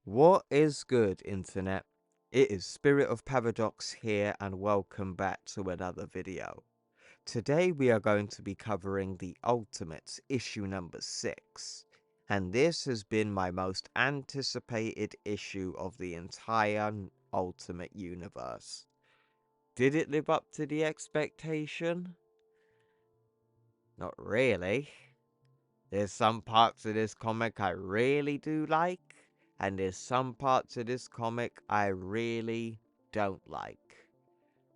What is good, Internet? It is Spirit of Paradox here, and welcome back to another video. Today we are going to be covering the Ultimates issue number 6, and this has been my most anticipated issue of the entire Ultimate universe. Did it live up to the expectation? Not really. There's some parts of this comic I really do like, and there's some parts of this comic I really don't like.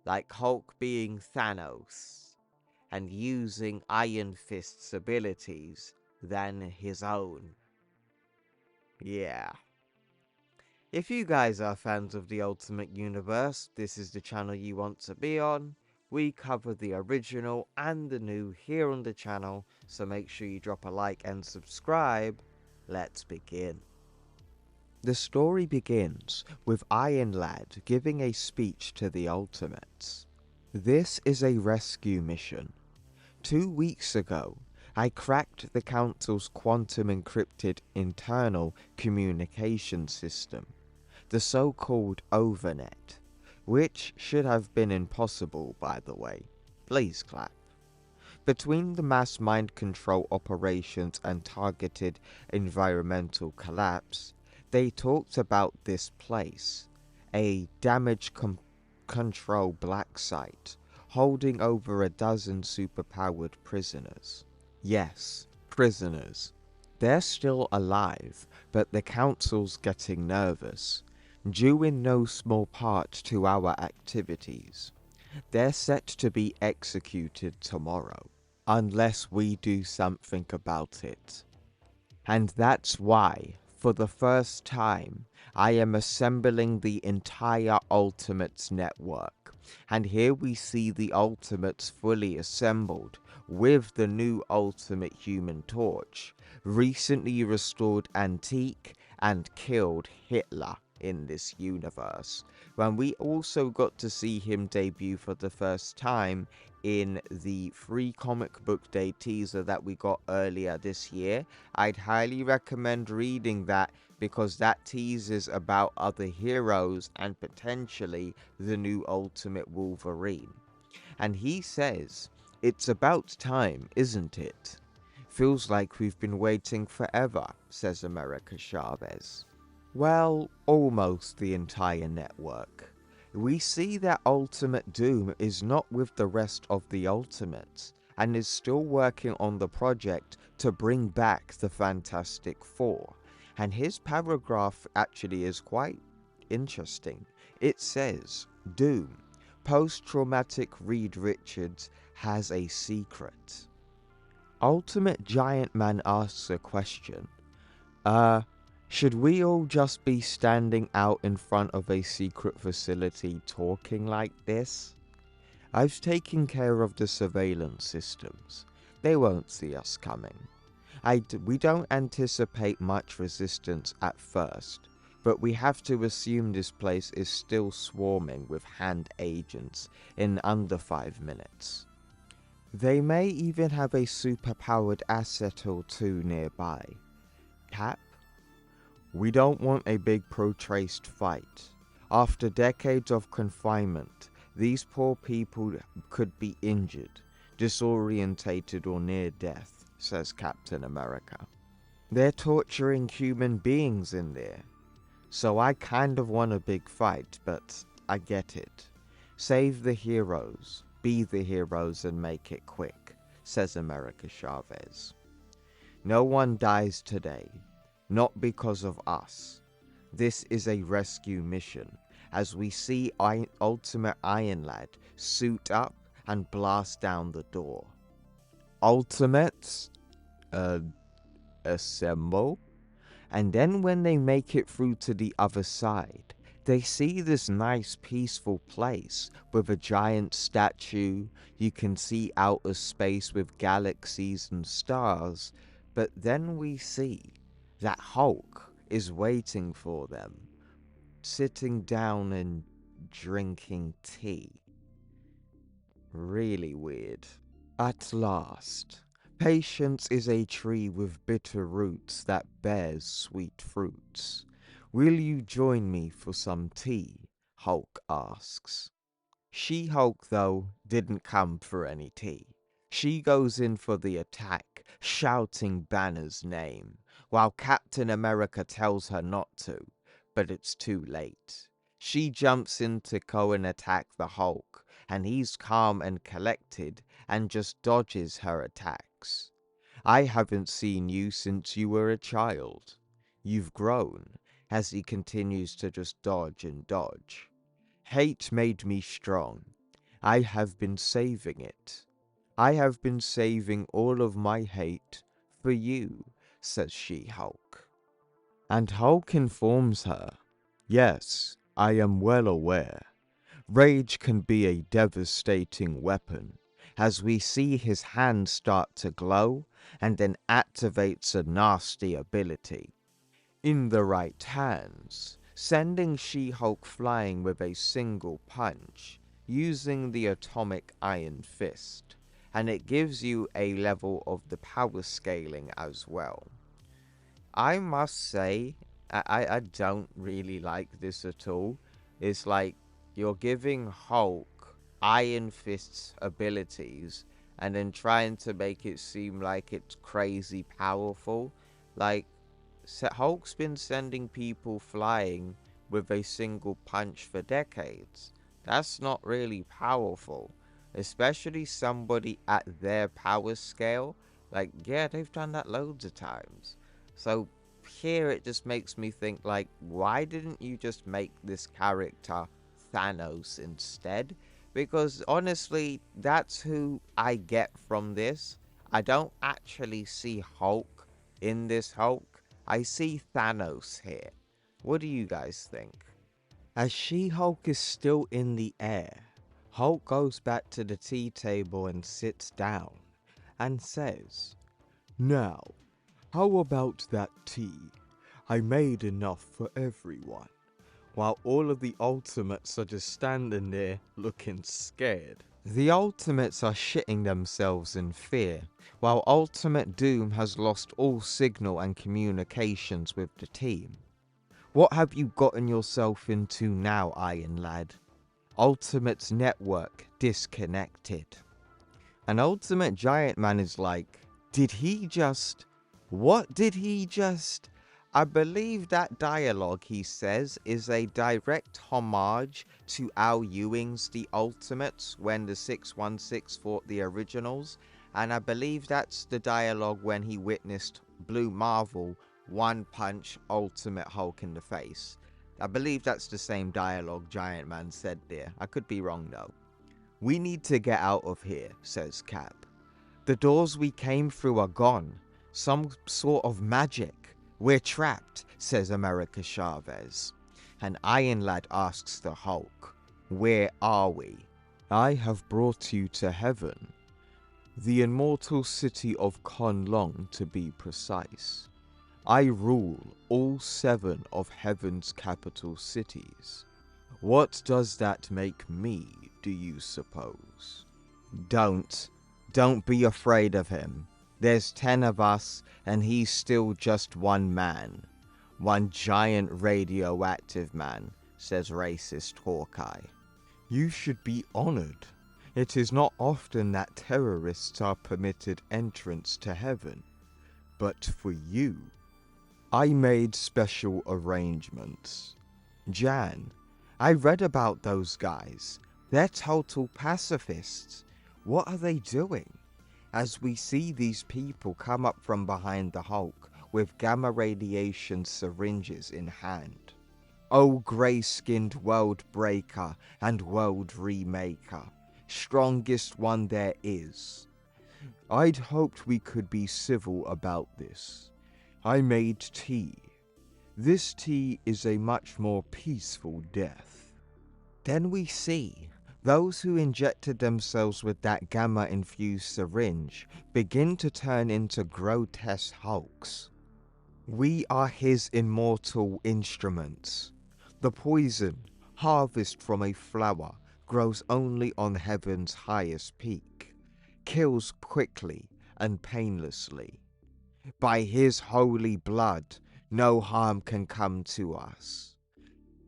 Like Hulk being Thanos, and using Iron Fist's abilities than his own. Yeah. If you guys are fans of the Ultimate Universe, this is the channel you want to be on. We cover the original and the new here on the channel, so make sure you drop a like and subscribe. Let's begin. The story begins with Iron Lad giving a speech to the Ultimates. This is a rescue mission. 2 weeks ago, I cracked the Council's quantum encrypted internal communication system, the so-called Overnet, which should have been impossible, by the way. Please clap. Between the mass mind control operations and targeted environmental collapse, they talked about this place, a damage control black site, holding over a dozen superpowered prisoners. Yes, prisoners. They're still alive, but the Council's getting nervous, due in no small part to our activities. They're set to be executed tomorrow, unless we do something about it. And that's why, for the first time, I am assembling the entire Ultimates network. And here we see the Ultimates fully assembled, with the new Ultimate Human Torch, recently restored Antique, and killed Hitler in this universe, when we also got to see him debut for the first time in the free comic book day teaser that we got earlier this year. I'd highly recommend reading that, because that teases about other heroes and potentially the new Ultimate Wolverine. And he says, "It's about time, isn't it? Feels like we've been waiting forever," says America Chavez. Well, almost the entire network. We see that Ultimate Doom is not with the rest of the Ultimates, and is still working on the project to bring back the Fantastic Four. And his paragraph actually is quite interesting. It says, "Doom, post-traumatic Reed Richards has a secret." Ultimate Giant Man asks a question. Should we all just be standing out in front of a secret facility talking like this? I've taken care of the surveillance systems. They won't see us coming. We don't anticipate much resistance at first, but we have to assume this place is still swarming with hand agents in under 5 minutes. They may even have a superpowered asset or two nearby. Cap? We don't want a big pro-traced fight. After decades of confinement, these poor people could be injured, disorientated, or near death, says Captain America. They're torturing human beings in there. So I kind of want a big fight, but I get it. Save the heroes, be the heroes, and make it quick, says America Chavez. No one dies today. Not because of us. This is a rescue mission, as we see Ultimate Iron Lad suit up and blast down the door. Ultimates, assemble? And then when they make it through to the other side, they see this nice peaceful place with a giant statue. You can see outer space with galaxies and stars, but then we see that Hulk is waiting for them, sitting down and drinking tea. Really weird. At last, patience is a tree with bitter roots that bears sweet fruits. Will you join me for some tea? Hulk asks. She-Hulk, though, didn't come for any tea. She goes in for the attack, shouting Banner's name, while Captain America tells her not to, but it's too late. She jumps in to go and attack the Hulk, and he's calm and collected and just dodges her attacks. I haven't seen you since you were a child. You've grown, as he continues to just dodge and dodge. Hate made me strong. I have been saving it. I have been saving all of my hate for you, says She-Hulk. And Hulk informs her, yes, I am well aware. Rage can be a devastating weapon, as we see his hand start to glow and then activates a nasty ability. In the right hands, sending She-Hulk flying with a single punch, using the atomic iron fist, and it gives you a level of the power scaling as well. I must say, I don't really like this at all. It's like you're giving Hulk Iron Fist's abilities and then trying to make it seem like it's crazy powerful. Like, Hulk's been sending people flying with a single punch for decades. That's not really powerful, especially somebody at their power scale. Like, yeah, they've done that loads of times. So here it just makes me think, like, why didn't you just make this character Thanos instead? Because honestly, that's who I get from this. I don't actually see Hulk in this Hulk. I see Thanos here. What do you guys think? As She-Hulk is still in the air, Hulk goes back to the tea table and sits down and says, "Now, how about that tea? I made enough for everyone." While all of the Ultimates are just standing there looking scared. The Ultimates are shitting themselves in fear, while Ultimate Doom has lost all signal and communications with the team. What have you gotten yourself into now, Iron Lad? Ultimate's network disconnected. And Ultimate Giant Man is like, did he just... What did he just... I believe that dialogue, he says, is a direct homage to Al Ewing's The Ultimates when the 616 fought the originals, and I believe that's the dialogue when he witnessed Blue Marvel one punch Ultimate Hulk in the face. I believe that's the same dialogue Giant Man said there. I could be wrong though. "We need to get out of here," says Cap. "The doors we came through are gone. Some sort of magic. We're trapped," says America Chavez. And Iron Lad asks the Hulk, "Where are we?" "I have brought you to heaven. The immortal city of Konlong, to be precise. I rule all 7 of heaven's capital cities. What does that make me, do you suppose?" Don't be afraid of him. There's 10 of us, and he's still just one man. One giant radioactive man, says racist Hawkeye. "You should be honored. It is not often that terrorists are permitted entrance to heaven. But for you, I made special arrangements. Jan, I read about those guys. They're total pacifists. What are they doing?" As we see these people come up from behind the Hulk with gamma radiation syringes in hand. "Oh, grey-skinned world breaker and world remaker, strongest one there is. I'd hoped we could be civil about this. I made tea. This tea is a much more peaceful death." Then we see those who injected themselves with that gamma-infused syringe begin to turn into grotesque Hulks. "We are his immortal instruments. The poison, harvest from a flower, grows only on heaven's highest peak, kills quickly and painlessly. By his holy blood, No harm can come to us.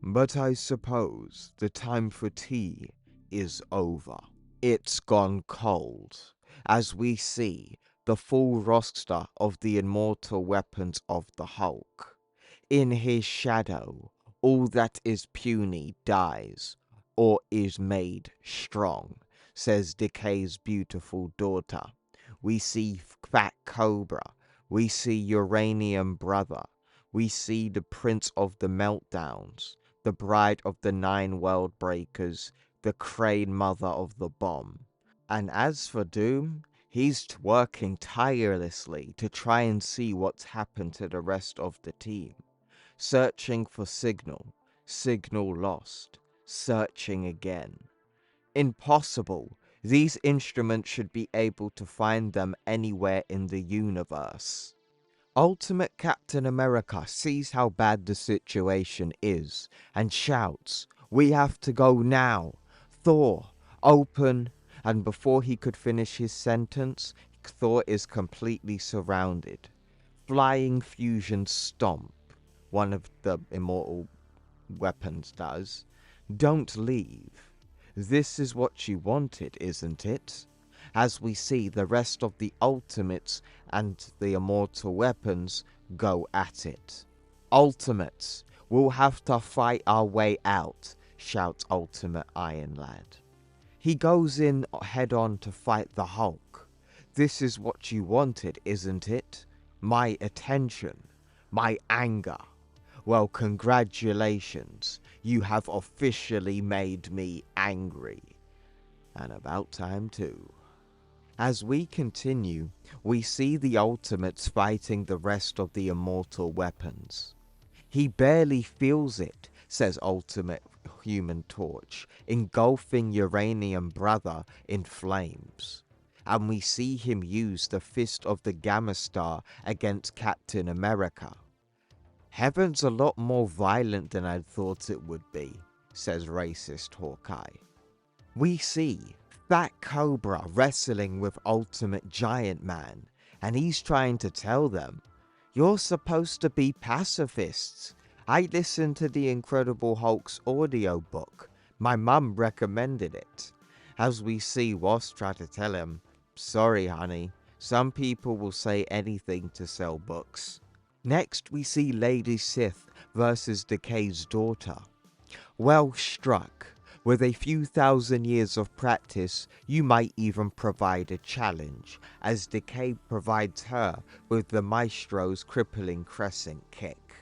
But I suppose the time for tea is over. It's gone cold, as we see the full roster of the immortal weapons of the Hulk. In his shadow, all that is puny dies, or is made strong, says Decay's beautiful daughter. We see Fat Cobra, we see Uranium Brother, we see the Prince of the Meltdowns, the Bride of the Nine World Breakers, the Crane Mother of the Bomb. And as for Doom, he's working tirelessly to try and see what's happened to the rest of the team. Searching for signal, signal lost, searching again. Impossible. These instruments should be able to find them anywhere in the universe. Ultimate Captain America sees how bad the situation is and shouts, "We have to go now! Thor, open!" And before he could finish his sentence, Thor is completely surrounded. Flying fusion stomp, one of the immortal weapons does. Don't leave. This is what you wanted, isn't it? As we see the rest of the Ultimates and the immortal weapons go at it. Ultimates, we'll have to fight our way out, shouts Ultimate Iron Lad. He goes in head on to fight the Hulk. This is what you wanted, isn't it? My attention, my anger. Well, congratulations, you have officially made me angry. And about time too. As we continue, we see the Ultimates fighting the rest of the immortal weapons. He barely feels it, says Ultimate Human Torch, engulfing Uranium Brother in flames. And we see him use the Fist of the Gamma Star against Captain America. Heaven's a lot more violent than I'd thought it would be, says racist Hawkeye. We see Fat Cobra wrestling with Ultimate Giant Man, and he's trying to tell them, "You're supposed to be pacifists. I listened to the Incredible Hulk's audiobook. My mum recommended it." As we see Wasp try to tell him, "Sorry, honey, some people will say anything to sell books." Next, we see Lady Sith versus Decay's daughter. Well struck. With a few thousand years of practice, you might even provide a challenge, as Decay provides her with the Maestro's crippling crescent kick.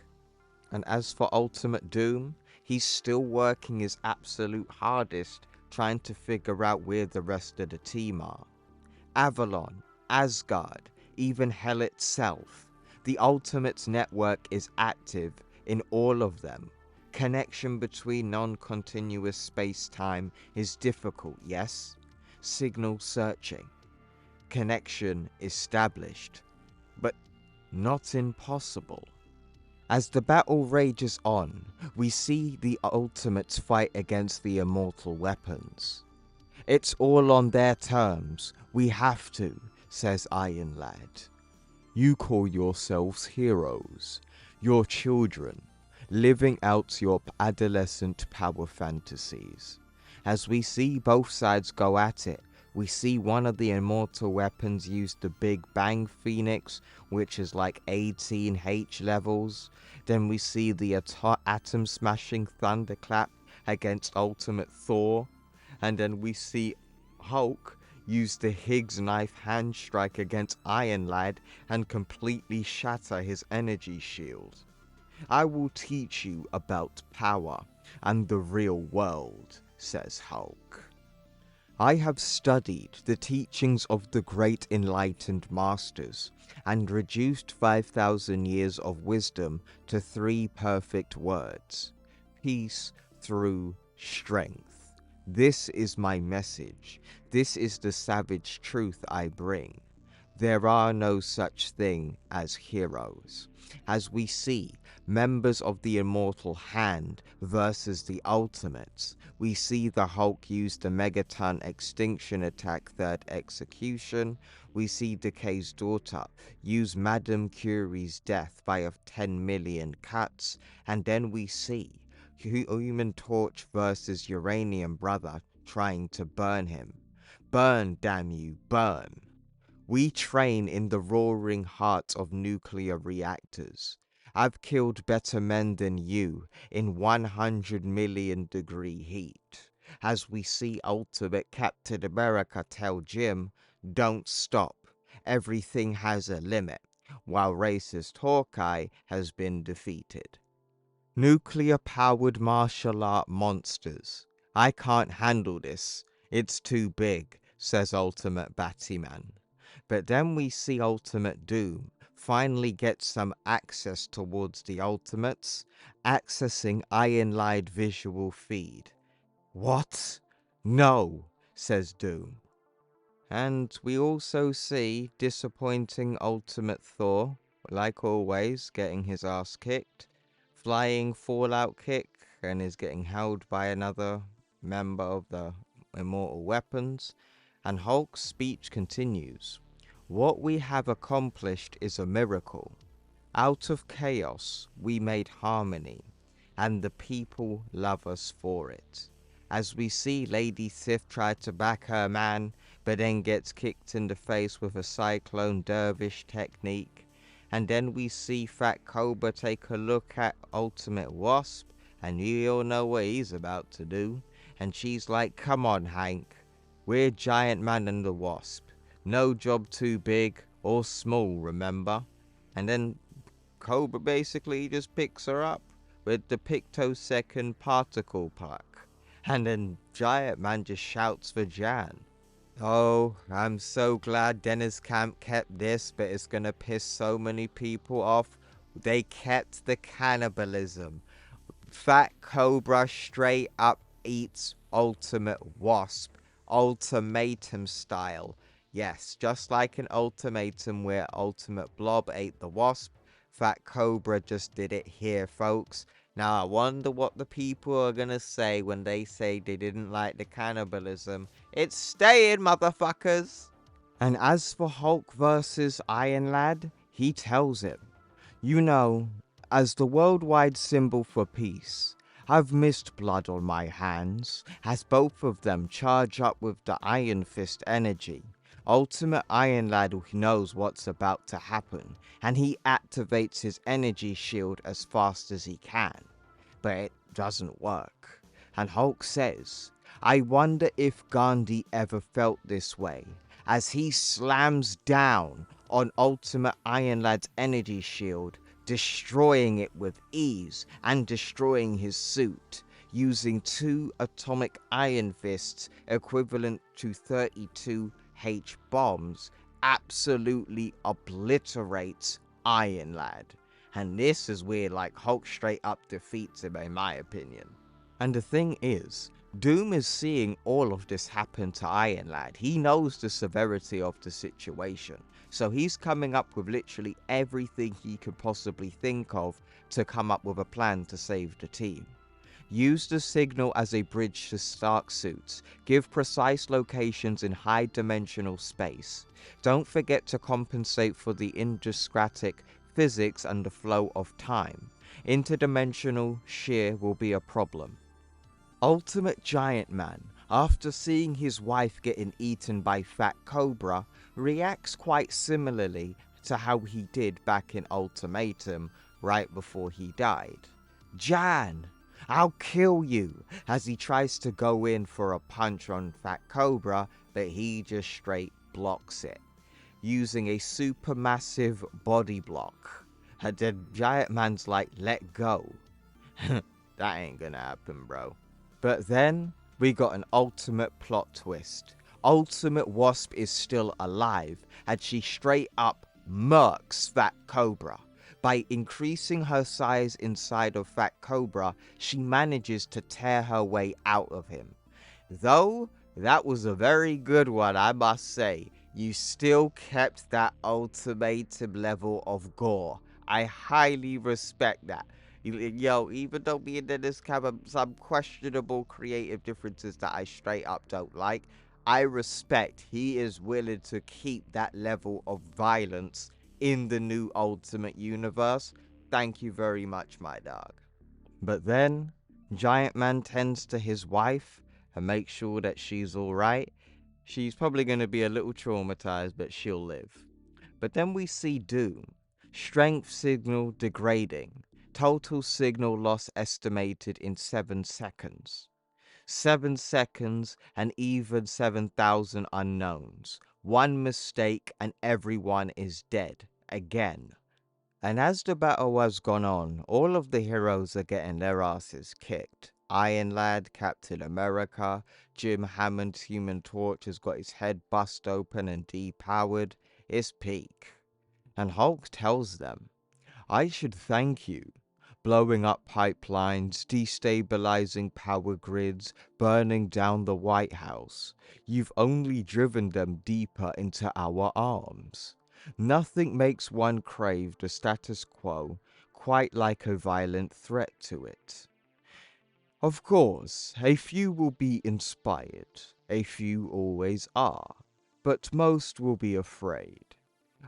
And as for Ultimate Doom, he's still working his absolute hardest trying to figure out where the rest of the team are. Avalon, Asgard, even Hell itself. The Ultimates network is active in all of them. Connection between non-continuous space-time is difficult, yes? Signal searching. Connection established, but not impossible. As the battle rages on, we see the Ultimates fight against the immortal weapons. "It's all on their terms. We have to," says Iron Lad. "You call yourselves heroes. You're children, living out your adolescent power fantasies." As we see both sides go at it, we see one of the immortal weapons use the Big Bang Phoenix, which is like 18H levels. Then we see the atom smashing thunderclap against Ultimate Thor. And then we see Hulk use the Higgs knife hand strike against Iron Lad and completely shatter his energy shield. "I will teach you about power and the real world," says Hulk. "I have studied the teachings of the great enlightened masters and reduced 5,000 years of wisdom to 3 perfect words: peace through strength. This is my message. This is the savage truth I bring. there are no such thing as heroes. As we see members of the Immortal Hand versus the Ultimates, we see the Hulk use the Megaton Extinction Attack Third Execution, we see Decay's daughter use Madame Curie's death by 10 million cuts, and then we see Human Torch versus Uranium Brother trying to burn him. Burn, damn you, burn. We train in the roaring heart of nuclear reactors. I've killed better men than you in 100 million degree heat. As we see Ultimate Captain America tell Jim, don't stop. Everything has a limit, while racist Hawkeye has been defeated. Nuclear-powered martial art monsters. I can't handle this. It's too big, says Ultimate Batman. But then we see Ultimate Doom finally get some access towards the Ultimates, accessing Iron Lad visual feed. What? No, says Doom. And we also see disappointing Ultimate Thor, like always, getting his ass kicked, flying fallout kick, and is getting held by another member of the Immortal Weapons, and Hulk's speech continues. What we have accomplished is a miracle. Out of chaos, we made harmony, and the people love us for it. As we see Lady Sif try to back her man, but then gets kicked in the face with a Cyclone Dervish technique. And then we see Fat Cobra take a look at Ultimate Wasp, and you all know what he's about to do. And she's like, come on, Hank. We're Giant Man and the Wasp. No job too big or small, remember? And then Cobra basically just picks her up with the pictosecond particle pluck. And then Giant Man just shouts for Jan. Oh, I'm so glad Dennis Camp kept this, but it's gonna piss so many people off. They kept the cannibalism. Fat Cobra straight up eats Ultimate Wasp, ultimatum style. Yes, just like an ultimatum where Ultimate Blob ate the Wasp, Fat Cobra just did it here, folks. Now I wonder what the people are gonna say when they say they didn't like the cannibalism. It's staying, motherfuckers! And as for Hulk versus Iron Lad, he tells him, you know, as the worldwide symbol for peace, I've missed blood on my hands, as both of them charge up with the Iron Fist energy. Ultimate Iron Lad knows what's about to happen, and he activates his energy shield as fast as he can. But it doesn't work. And Hulk says, I wonder if Gandhi ever felt this way, as he slams down on Ultimate Iron Lad's energy shield, destroying it with ease and destroying his suit, using 2 atomic iron fists equivalent to 32 H bombs, absolutely obliterates Iron Lad. And this is where like Hulk straight up defeats him, in my opinion. And the thing is, Doom is seeing all of this happen to Iron Lad. He knows the severity of the situation. So he's coming up with literally everything he could possibly think of to come up with a plan to save the team. Use the signal as a bridge to Stark suits. Give precise locations in high-dimensional space. Don't forget to compensate for the idiosyncratic physics and the flow of time. Interdimensional shear will be a problem. Ultimate Giant Man, after seeing his wife getting eaten by Fat Cobra, reacts quite similarly to how he did back in Ultimatum right before he died. Jan! I'll kill you, as he tries to go in for a punch on Fat Cobra, but he just straight blocks it, using a supermassive body block. And then Giant Man's like, let go. That ain't gonna happen, bro. But then, we got an ultimate plot twist. Ultimate Wasp is still alive, and she straight up murks Fat Cobra. By increasing her size inside of Fat Cobra, she manages to tear her way out of him. Though, that was a very good one, I must say. you still kept that ultimatum level of gore. I highly respect that. Yo, even though me and Dennis have some questionable creative differences that I straight up don't like, I respect he is willing to keep that level of violence in the new Ultimate Universe. Thank you very much, my dog. But then, Giant Man tends to his wife and makes sure that she's alright. She's probably going to be a little traumatized, but she'll live. But then we see Doom. Strength signal degrading. Total signal loss estimated in 7 seconds. 7 seconds and even 7,000 unknowns. One mistake and everyone is dead. Again. And as the battle has gone on, all of the heroes are getting their asses kicked. Iron Lad, Captain America, Jim Hammond's Human Torch has got his head bust open and depowered. It's peak. And Hulk tells them, I should thank you. Blowing up pipelines, destabilizing power grids, burning down the White House. You've only driven them deeper into our arms. Nothing makes one crave the status quo quite like a violent threat to it. Of course, a few will be inspired, a few always are, but most will be afraid.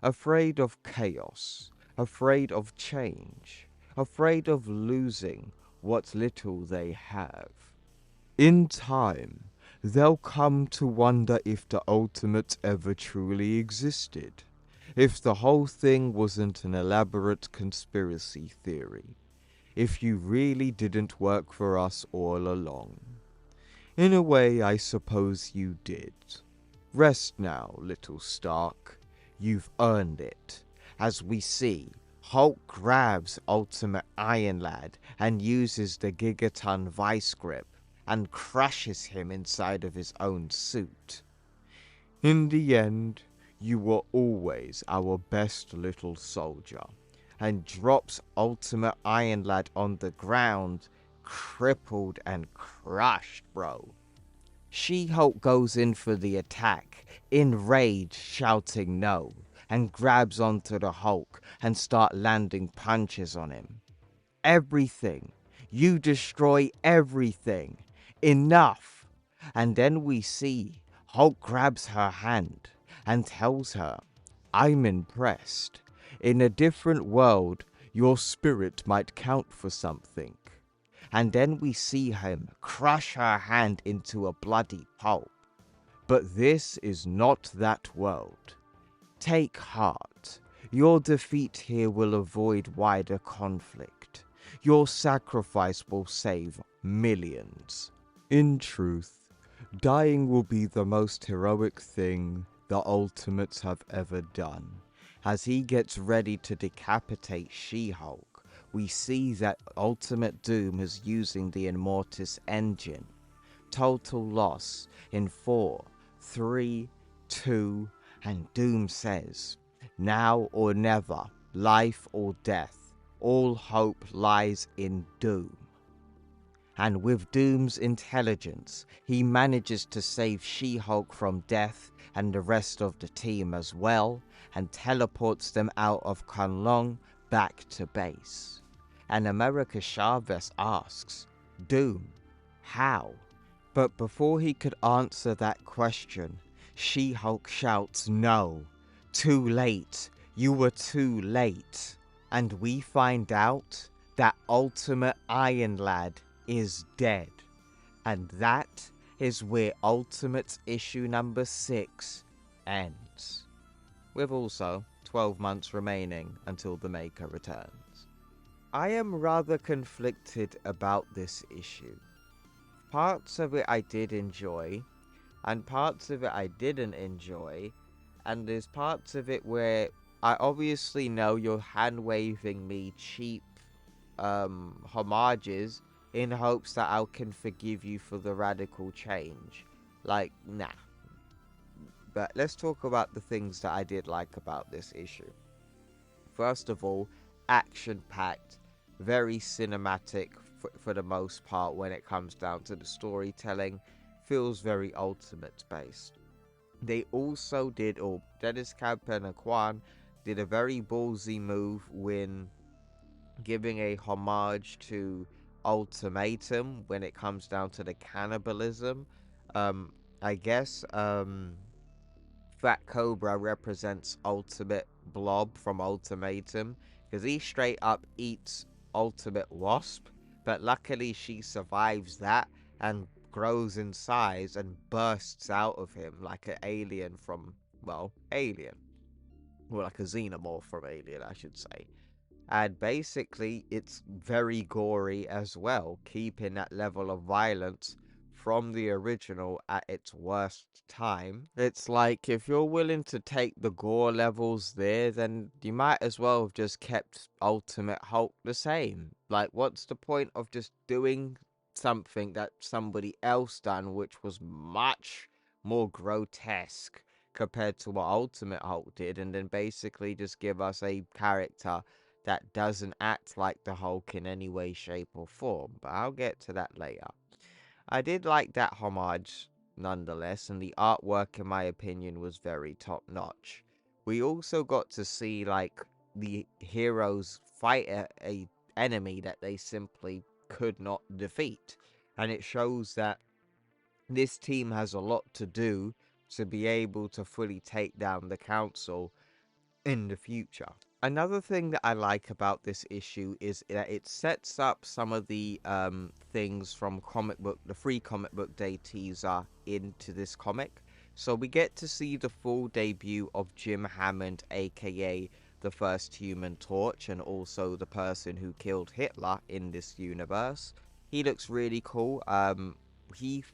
Afraid of chaos, afraid of change, afraid of losing what little they have. In time, they'll come to wonder if the Ultimate ever truly existed, if the whole thing wasn't an elaborate conspiracy theory, if you really didn't work for us all along. In a way, I suppose you did. Rest now, little Stark. You've earned it. As we see, Hulk grabs Ultimate Iron Lad and uses the Gigaton Vice Grip and crushes him inside of his own suit. In the end, you were always our best little soldier, and drops Ultimate Iron Lad on the ground, crippled and crushed, bro. She-Hulk goes in for the attack, enraged, shouting no, and grabs onto the Hulk and start landing punches on him. Everything. You destroy everything. Enough. And then we see Hulk grabs her hand and tells her, I'm impressed. In a different world, your spirit might count for something. And then we see him crush her hand into a bloody pulp. But this is not that world. Take heart. Your defeat here will avoid wider conflict. Your sacrifice will save millions. In truth, dying will be the most heroic thing the Ultimates have ever done. As he gets ready to decapitate She-Hulk, we see that Ultimate Doom is using the Immortus engine. Total loss in 4, 3, 2, and Doom says, now or never, life or death, all hope lies in Doom. And with Doom's intelligence, he manages to save She-Hulk from death and the rest of the team as well, and teleports them out of Kunlun back to base. And America Chavez asks, Doom, how? But before he could answer that question, She-Hulk shouts, no, too late, you were too late. And we find out that Ultimate Iron Lad is dead. And that is where Ultimate issue number 6 ends. With also 12 months remaining until the Maker returns. I am rather conflicted about this issue. Parts of it I did enjoy, and parts of it I didn't enjoy, and there's parts of it where I obviously know you're hand-waving me cheap homages in hopes that I can forgive you for the radical change. Like, nah. But let's talk about the things that I did like about this issue. First of all, action-packed, very cinematic for the most part when it comes down to the storytelling. Feels very Ultimate based. They also did, or Dennis Campen and Kwan did a very ballsy move when giving a homage to Ultimatum when it comes down to the cannibalism. Um, I guess Fat Cobra represents Ultimate Blob from Ultimatum because he straight up eats Ultimate Wasp, but luckily she survives that and grows in size and bursts out of him like an alien from, well, Alien. Or like a xenomorph from Alien, I should say. And basically, it's very gory as well, keeping that level of violence from the original at its worst time. It's like if you're willing to take the gore levels there, then you might as well have just kept Ultimate Hulk the same. Like, what's the point of just doing something that somebody else done, which was much more grotesque compared to what Ultimate Hulk did, and then basically just give us a character that doesn't act like the Hulk in any way, shape, or form, but I'll get to that later. I did like that homage nonetheless, and the artwork, in my opinion, was very top notch. We also got to see like the heroes fight a enemy that they simply could not defeat, and it shows that this team has a lot to do to be able to fully take down the council in the future. Another thing that I like about this issue is that it sets up some of the things from the free comic book day teaser into this comic. So we get to see the full debut of Jim Hammond, aka the first Human Torch, and also the person who killed Hitler in this universe. He looks really cool. He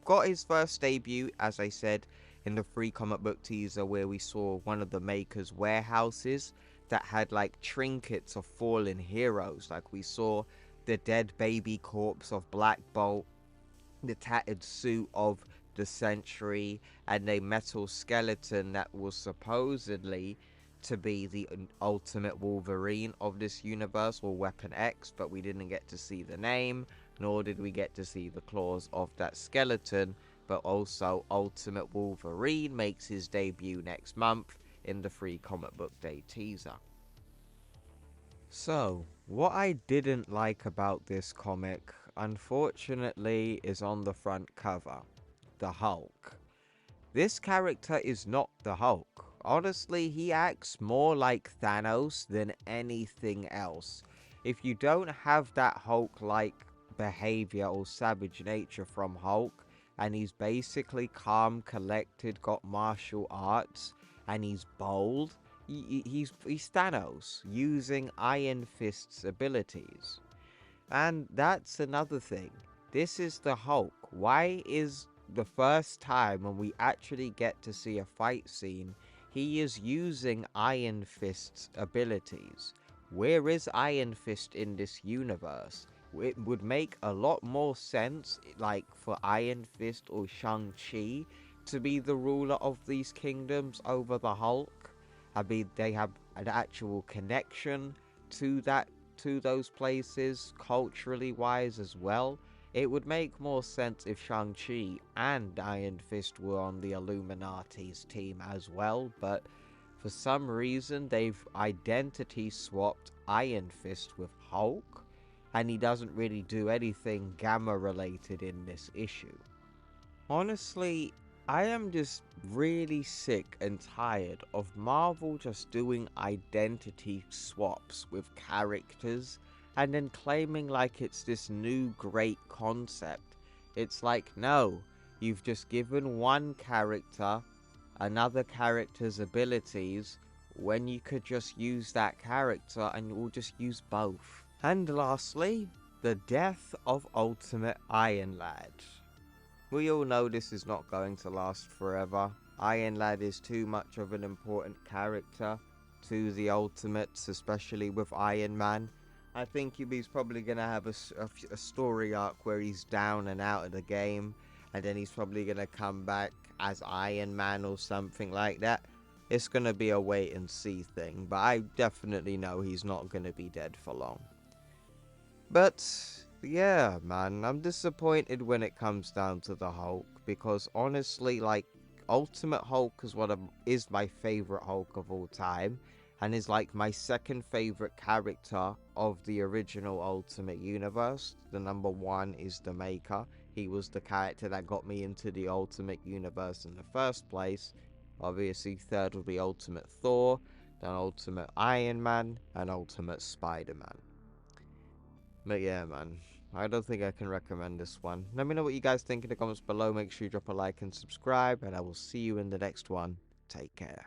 got his first debut, as I said, in the free comic book teaser where we saw one of the Maker's warehouses that had like trinkets of fallen heroes. Like we saw the dead baby corpse of Black Bolt, the tattered suit of the Sentry, and a metal skeleton that was supposedly to be the ultimate Wolverine of this universe, or Weapon X, but we didn't get to see the name, nor did we get to see the claws of that skeleton. But also, Ultimate Wolverine makes his debut next month in the free comic book day teaser. So, what I didn't like about this comic, unfortunately, is on the front cover. The Hulk. This character is not the Hulk. Honestly, he acts more like Thanos than anything else. If you don't have that Hulk-like behavior or savage nature from Hulk, and he's basically calm, collected, got martial arts, and he's bold, he's Thanos using Iron Fist's abilities. And that's another thing. This is the Hulk. Why is the first time when we actually get to see a fight scene, he is using Iron Fist's abilities? Where is Iron Fist in this universe? It would make a lot more sense, like, for Iron Fist or Shang-Chi to be the ruler of these kingdoms over the Hulk. I mean, they have an actual connection to those places, culturally wise as well. It would make more sense if Shang-Chi and Iron Fist were on the Illuminati's team as well, but for some reason they've identity swapped Iron Fist with Hulk, and he doesn't really do anything Gamma related in this issue. Honestly, I am just really sick and tired of Marvel just doing identity swaps with characters and then claiming like it's this new great concept. It's like, no, you've just given one character another character's abilities when you could just use that character and we'll just use both. And lastly, the death of Ultimate Iron Lad. We all know this is not going to last forever. Iron Lad is too much of an important character to the Ultimates, especially with Iron Man. I think he's probably going to have a story arc where he's down and out of the game, and then he's probably going to come back as Iron Man or something like that. It's going to be a wait and see thing, but I definitely know he's not going to be dead for long. But yeah, man, I'm disappointed when it comes down to the Hulk, because honestly, like, Ultimate Hulk is my favorite Hulk of all time, and is like my second favorite character of the original Ultimate Universe. The number one is the Maker. He was the character that got me into the Ultimate Universe in the first place. Obviously, third would be Ultimate Thor, then Ultimate Iron Man, and Ultimate Spider-Man. But yeah, man, I don't think I can recommend this one. Let me know what you guys think in the comments below. Make sure you drop a like and subscribe, and I will see you in the next one. Take care.